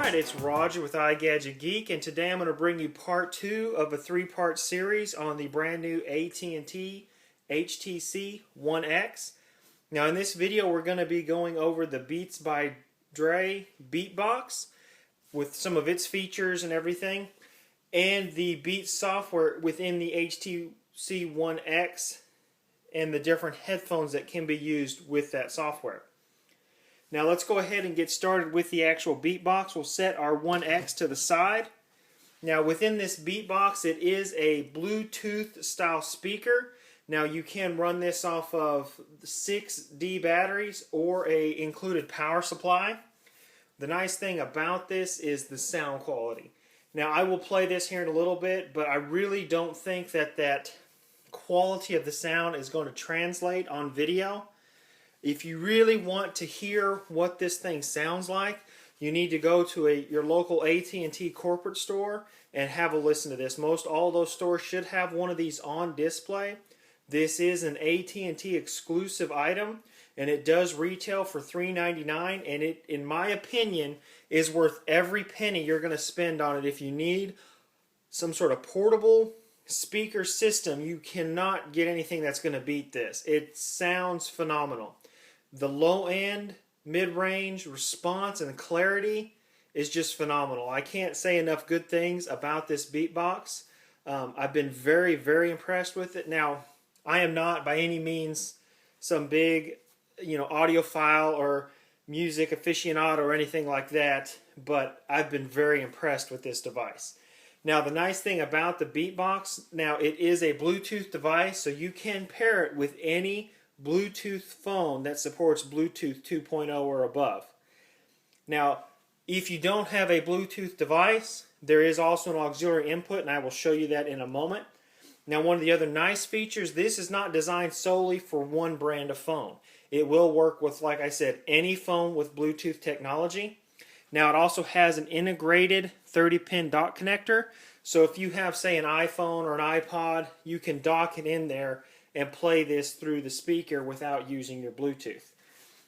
Alright, it's Roger with igadgetgeek, and today I'm going to bring you part 2 of a 3-part series on the brand new AT&T HTC One X. Now in this video we're going to be going over the Beats by Dre BeatBox with some of its features and everything, and the Beats software within the HTC One X and the different headphones that can be used with that software. Now let's go ahead and get started with the actual BeatBox. We'll set our One X to the side. Now within this BeatBox, it is a Bluetooth style speaker. Now you can run this off of 6D batteries or a included power supply. The nice thing about this is the sound quality. Now I will play this here in a little bit, but I really don't think that quality of the sound is going to translate on video. If you really want to hear what this thing sounds like, you need to go to your local AT&T corporate store and have a listen to this. Most all those stores should have one of these on display. This is an AT&T exclusive item, and it does retail for $3.99, and it, in my opinion, is worth every penny you're going to spend on it. If you need some sort of portable speaker system, you cannot get anything that's going to beat this. It sounds phenomenal. The low end, mid-range response and clarity is just phenomenal. I can't say enough good things about this BeatBox. I've been very, very impressed with it. Now, I am not by any means some big, audiophile or music aficionado or anything like that, but I've been very impressed with this device. Now, the nice thing about the BeatBox, now it is a Bluetooth device, so you can pair it with any Bluetooth phone that supports Bluetooth 2.0 or above. Now, if you don't have a Bluetooth device, there is also an auxiliary input, and I will show you that in a moment. Now, one of the other nice features, this is not designed solely for one brand of phone. It will work with, like I said, any phone with Bluetooth technology. Now, it also has an integrated 30-pin dock connector, so if you have, say, an iPhone or an iPod, you can dock it in there and play this through the speaker without using your Bluetooth.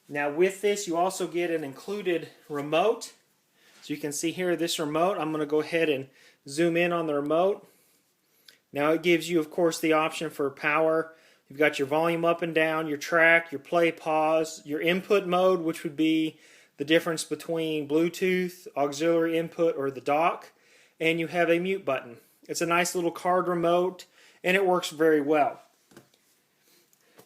Now with this you also get an included remote. So you can see here this remote. I'm going to go ahead and zoom in on the remote. Now it gives you, of course, the option for power. You've got your volume up and down, your track, your play, pause, your input mode, which would be the difference between Bluetooth, auxiliary input, or the dock, and you have a mute button. It's a nice little card remote, and it works very well.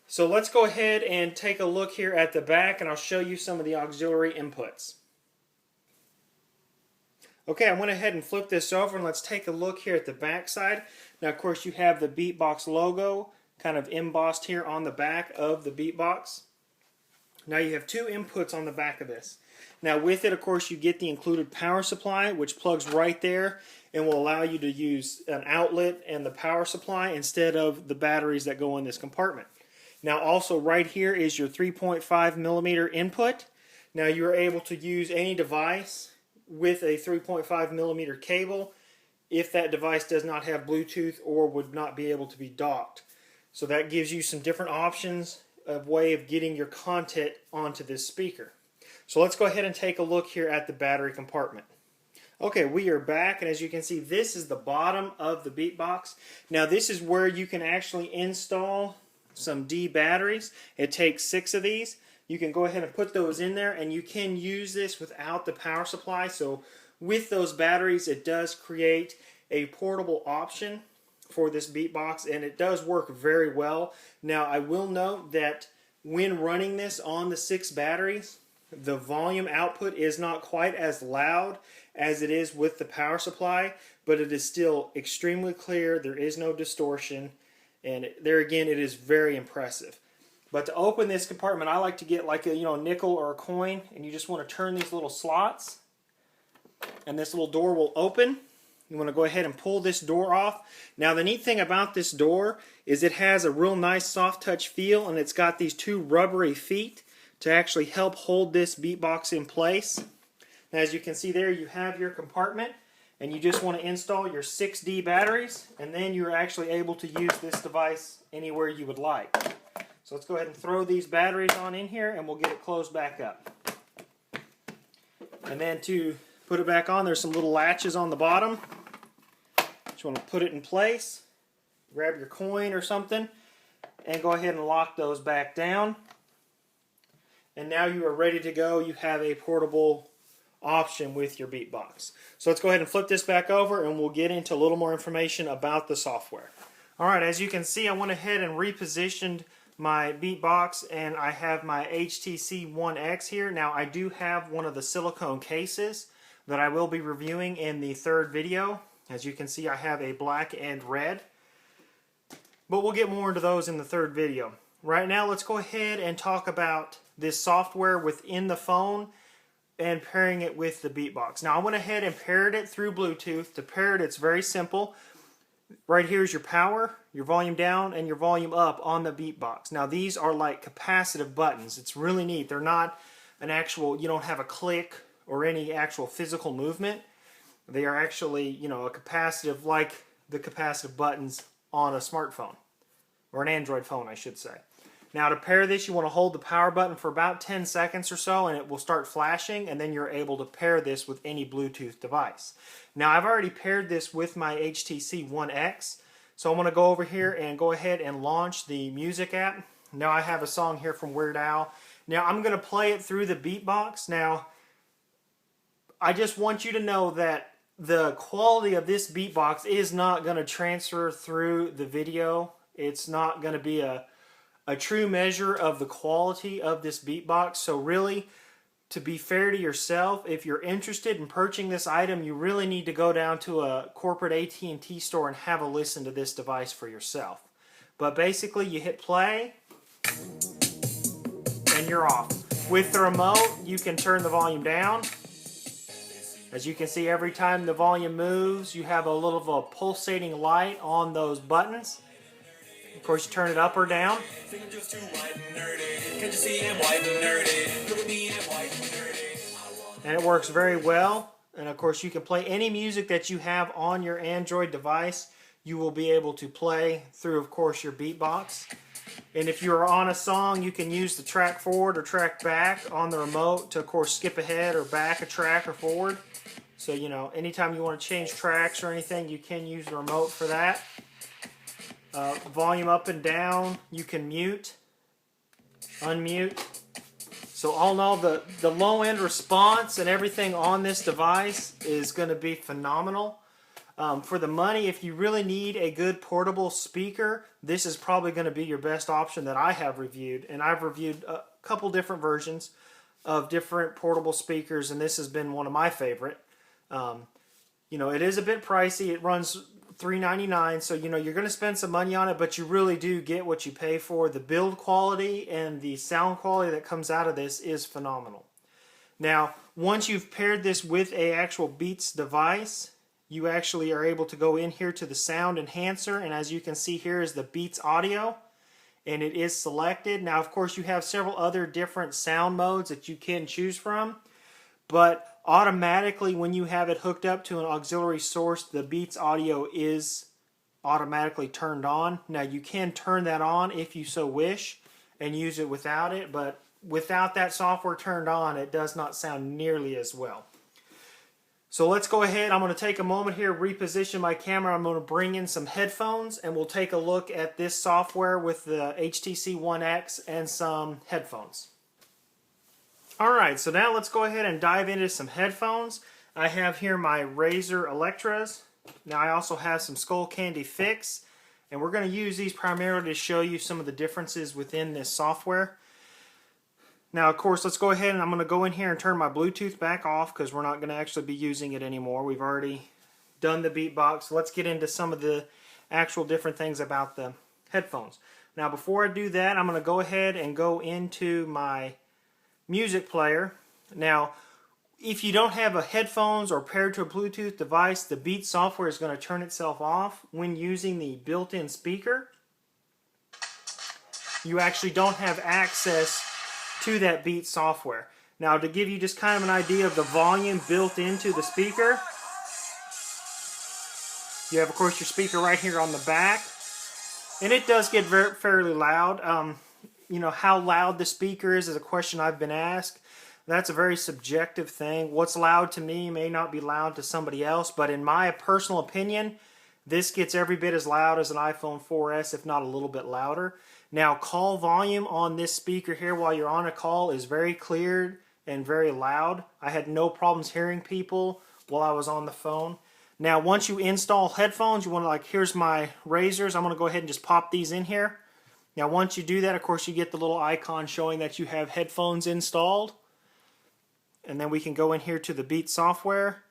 So let's go ahead and take a look here at the back, and I'll show you some of the auxiliary inputs. Okay, I went ahead and flipped this over, and let's take a look here at the back side. Now, of course, you have the BeatBox logo kind of embossed here on the back of the BeatBox. Now you have two inputs on the back of this. Now with it, of course, you get the included power supply, which plugs right there and will allow you to use an outlet and the power supply instead of the batteries that go in this compartment. Now also right here is your 3.5 millimeter input. Now you're able to use any device with a 3.5 millimeter cable if that device does not have Bluetooth or would not be able to be docked. So that gives you some different options of way of getting your content onto this speaker. So let's go ahead and take a look here at the battery compartment. Okay, we are back, and as you can see, this is the bottom of the BeatBox. Now this is where you can actually install some D batteries. It takes 6 of these. You can go ahead and put those in there, and you can use this without the power supply. So with those batteries, it does create a portable option for this BeatBox, and it does work very well. Now I will note that when running this on the 6 batteries, the volume output is not quite as loud as it is with the power supply, but it is still extremely clear. There is no distortion, and there again, it is very impressive. But to open this compartment, I like to get like a nickel or a coin, and you just want to turn these little slots, and this little door will open. You want to go ahead and pull this door off. Now the neat thing about this door is it has a real nice soft touch feel, and it's got these 2 rubbery feet to actually help hold this BeatBox in place. Now as you can see there, you have your compartment, and you just want to install your 6D batteries, and then you're actually able to use this device anywhere you would like. So let's go ahead and throw these batteries on in here, and we'll get it closed back up. And then to Put it back on. There's some little latches on the bottom. Just want to put it in place. Grab your coin or something and go ahead and lock those back down. And now you are ready to go. You have a portable option with your BeatBox. So let's go ahead and flip this back over and we'll get into a little more information about the software. Alright, as you can see, I went ahead and repositioned my BeatBox and I have my HTC One X here. Now I do have one of the silicone cases that I will be reviewing in the third video. As you can see, I have a black and red. But we'll get more into those in the third video. Right now, let's go ahead and talk about this software within the phone and pairing it with the BeatBox. Now, I went ahead and paired it through Bluetooth. To pair it, it's very simple. Right here is your power, your volume down, and your volume up on the BeatBox. Now, these are like capacitive buttons. It's really neat. They're not an actual, you don't have a click or any actual physical movement. They are actually, you know, a capacitive, like the capacitive buttons on a smartphone, or an Android phone, I should say. Now to pair this, you want to hold the power button for about 10 seconds or so and it will start flashing, and then you're able to pair this with any Bluetooth device. Now I've already paired this with my HTC One X, so I'm going to go over here and go ahead and launch the music app. Now I have a song here from Weird Al. Now I'm going to play it through the BeatBox. Now I just want you to know that the quality of this BeatBox is not going to transfer through the video. It's not going to be a true measure of the quality of this BeatBox. So really, to be fair to yourself, if you're interested in purchasing this item, you really need to go down to a corporate AT&T store and have a listen to this device for yourself. But basically, you hit play and you're off. With the remote, you can turn the volume down. As you can see, every time the volume moves, you have a little of a pulsating light on those buttons. Of course, you turn it up or down. And it works very well. And of course, you can play any music that you have on your Android device. You will be able to play through, of course, your BeatBox. And if you're on a song, you can use the track forward or track back on the remote to, of course, skip ahead or back a track or forward. So, you know, anytime you want to change tracks or anything, you can use the remote for that. Volume up and down, you can mute, unmute. So all in all, the low-end response and everything on this device is going to be phenomenal. For the money, if you really need a good portable speaker, this is probably going to be your best option that I have reviewed. And I've reviewed a couple different versions of different portable speakers, and this has been one of my favorite. You know, it is a bit pricey. It runs $399, so you know you're going to spend some money on it, but you really do get what you pay for. The build quality and the sound quality that comes out of this is phenomenal. Now, once you've paired this with an actual Beats device, you actually are able to go in here to the sound enhancer, and as you can see here is the Beats audio, and it is selected. Now, of course, you have several other different sound modes that you can choose from, but automatically when you have it hooked up to an auxiliary source, the Beats audio is automatically turned on. Now, you can turn that on if you so wish and use it without it, but without that software turned on, it does not sound nearly as well. So let's go ahead. I'm going to take a moment here, reposition my camera. I'm going to bring in some headphones, and we'll take a look at this software with the HTC One X and some headphones. Alright, so now let's go ahead and dive into some headphones. I have here my Razer Electras. Now I also have some Skull Candy Fix, and we're going to use these primarily to show you some of the differences within this software. Now, of course, let's go ahead and I'm going to go in here and turn my Bluetooth back off because we're not going to actually be using it anymore. We've already done the BeatBox. So let's get into some of the actual different things about the headphones. Now, before I do that, I'm going to go ahead and go into my music player. Now, if you don't have a headphones or paired to a Bluetooth device, the Beats software is going to turn itself off when using the built-in speaker. You actually don't have access to that Beats software. Now, to give you just kind of an idea of the volume built into the speaker, you have, of course, your speaker right here on the back, and it does get fairly loud. You know, how loud the speaker is a question I've been asked. That's a very subjective thing. What's loud to me may not be loud to somebody else, but in my personal opinion, this gets every bit as loud as an iPhone 4S, if not a little bit louder. Now, call volume on this speaker here while you're on a call is very clear and very loud. I had no problems hearing people while I was on the phone. Now, once you install headphones, you want to, like, here's my razors. I'm going to go ahead and just pop these in here. Now, once you do that, of course, you get the little icon showing that you have headphones installed. And then we can go in here to the Beat software,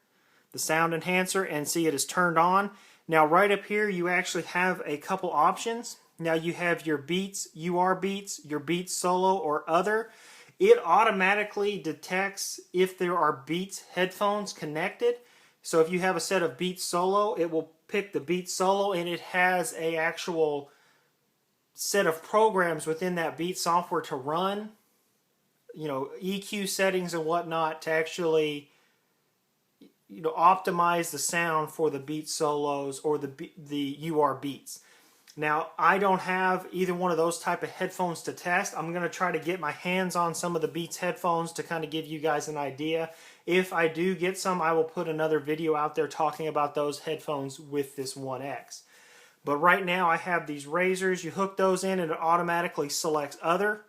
the sound enhancer, and see it is turned on. Now, right up here, you actually have a couple options. Now, you have your Beats, Beats, your Beats Solo, or Other. It automatically detects if there are Beats headphones connected. So if you have a set of Beats Solo, it will pick the Beats Solo, and it has a actual set of programs within that Beat software to run, you know, EQ settings and whatnot to actually, you know, optimize the sound for the Beat Solos or the Beats. Now, I don't have either one of those type of headphones to test. I'm going to try to get my hands on some of the Beats headphones to kind of give you guys an idea. If I do get some, I will put another video out there talking about those headphones with this 1X. But right now I have these razors. You hook those in and it automatically selects Other.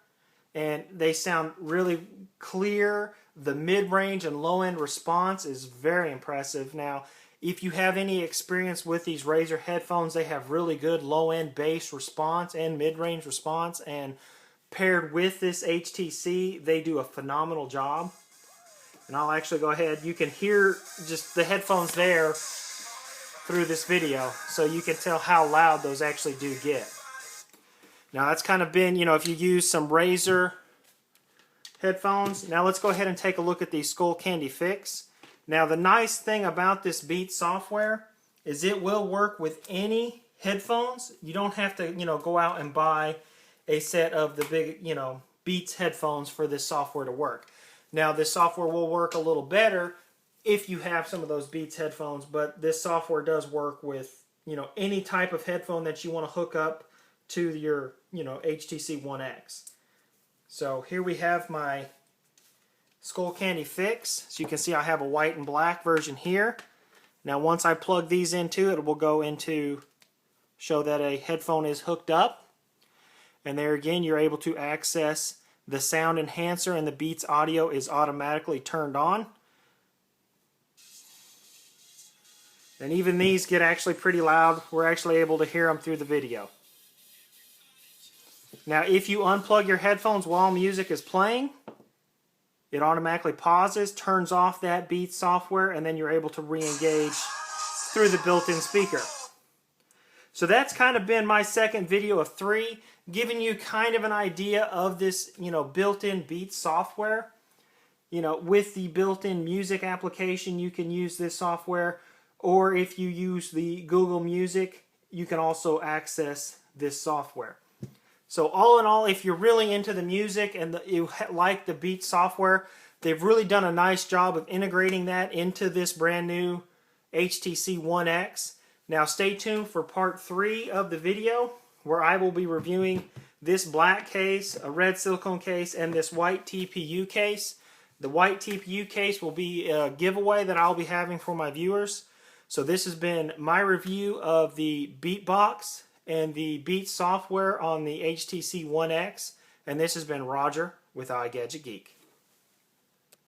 And they sound really clear. The mid-range and low-end response is very impressive. Now, if you have any experience with these Razer headphones, they have really good low-end bass response and mid-range response. And paired with this HTC, they do a phenomenal job. And I'll actually go ahead. You can hear just the headphones there through this video, so you can tell how loud those actually do get. Now that's kind of been, you know, if you use some Razer headphones. Now let's go ahead and take a look at the Skull Candy Fix. Now the nice thing about this Beat software is it will work with any headphones. You don't have to, you know, go out and buy a set of the big, you know, Beats headphones for this software to work. Now this software will work a little better if you have some of those Beats headphones, but this software does work with, you know, any type of headphone that you want to hook up to your, you know, HTC One X. So here we have my Skull Candy Fix. So you can see I have a white and black version here. Now once I plug these into it, will go into show that a headphone is hooked up. And there again, you're able to access the sound enhancer, and the Beats audio is automatically turned on. And even these get actually pretty loud. We're actually able to hear them through the video. Now if you unplug your headphones while music is playing, it automatically pauses, turns off that Beats software, and then you're able to re-engage through the built-in speaker. So that's kind of been my second video of 3, giving you kind of an idea of this, you know, built-in Beats software. You know, with the built-in music application, you can use this software. Or if you use the Google Music, you can also access this software. So all in all, if you're really into the music and you like the Beats software, they've really done a nice job of integrating that into this brand new HTC One X. Now stay tuned for part 3 of the video, where I will be reviewing this black case, a red silicone case, and this white TPU case. The white TPU case will be a giveaway that I'll be having for my viewers. So this has been my review of the BeatBox and the Beats software on the HTC One X. And this has been Roger with iGadgetGeek.